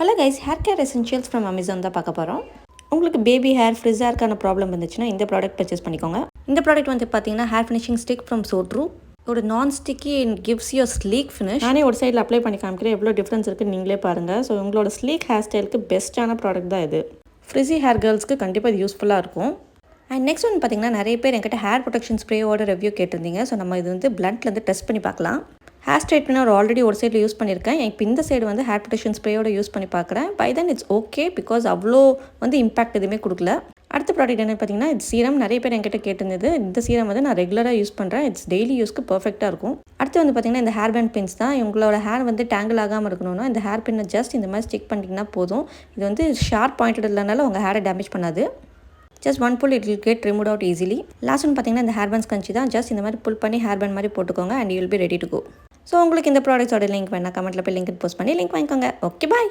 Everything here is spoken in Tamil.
Hello guys, hair care essentials from Amazon தான் பார்க்க போகிறோம். உங்களுக்கு பேபி ஹேர், ஃப்ரிஸ் ஹேர்க்கான ப்ராப்ளம் இருந்துச்சுன்னா இந்த ப்ராடக்ட் பர்ச்சேஸ் பண்ணிக்கோங்க. இந்த ப்ராடக்ட் வந்து பார்த்தீங்கன்னா ஹேர் ஃபினிஷிங் ஸ்டிக் ஃப்ரம் சோட்ரூ. ஒரு நான் sticky and gives you sleek finish. நானே ஒரு சைடில் அப்ளை பண்ணி காமிக்கிறேன், எவ்வளோ டிஃப்ரென்ஸ் இருக்குன்னு நீங்களே பாருங்கள். ஸோ உங்களோட ஸ்லீக் ஹேர் ஸ்டைலுக்கு பெஸ்ட்டான ப்ராடக்ட் தான் இது. ஃப்ரிஸி ஹேர் கேர்ள்ஸ்க்கு கண்டிப்பாக இது யூஸ்ஃபுல்லாக இருக்கும். அண்ட் நெக்ஸ்ட் வந்து பார்த்தீங்கன்னா நிறைய பேர் என்கிட்ட ஹேர் ப்ரொடெக்ஷன் ஸ்ப்ரேயோட ரிவ்யூ கேட்டிருந்தீங்க. ஸோ நம்ம இது வந்து பிளண்ட்லேருந்து டெஸ்ட் பண்ணி பார்க்கலாம். ஹேர் ஸ்ட்ரைட்னர் ஆல்ரெடி ஒரு சைடில் யூஸ் பண்ணியிருக்கேன். இப்போ இந்த சைடு வந்து ஹேர் ப்ரொடெக்ஷன் ஸ்ப்ரேயோட யூஸ் பண்ணி பார்க்குறேன். By then it's okay, because அவ்வளோ வந்து இம்பாக்ட் எதுவுமே கொடுக்கல. அடுத்த ப்ராடக்ட் என்ன பார்த்தீங்கன்னா இது சீரம். நிறைய பேர் என்கிட்ட கேட்டிருந்தது. இந்த சீரம் வந்து நான் ரெகுலராக யூஸ் பண்ணுறேன். இட்ஸ் டெய்லி யூஸ்க்கு பர்ஃபெக்டாக இருக்கும். அடுத்து வந்து பார்த்தீங்கன்னா இந்த ஹேர் பேண்ட் பின்ஸ் தான். உங்களோட ஹேர் வந்து டேங்கிள் ஆகாமல் இருக்கணும்னா இந்த ஹேர் பின்னை ஜஸ்ட் இந்த மாதிரி ஸ்டிக் பண்ணிட்டீங்கன்னா போதும். இது வந்து ஷார்ப் பாயிண்டட் இல்லைனால உங்கள் ஹேரை டேமேஜ் பண்ணாது. Just one pull it will get remove out easily. Last one பார்த்தீங்கன்னா இந்த ஹேர் பேண்ட்ஸ் கஞ்சி தான். ஜஸ்ட் இந்த மாதிரி புல் பண்ணி ஹேர் பேண்ட் மாதிரி போட்டுக்கோங்க and you will be ready to go. So உங்களுக்கு இந்த ப்ராடக்ட்ஸோட லிங்க் வேணா கமெண்ட்டில் போய் லிங்க் போஸ்ட் பண்ணி லிங்க் வாங்கிக்கோங்க. ஓகே, பாய்.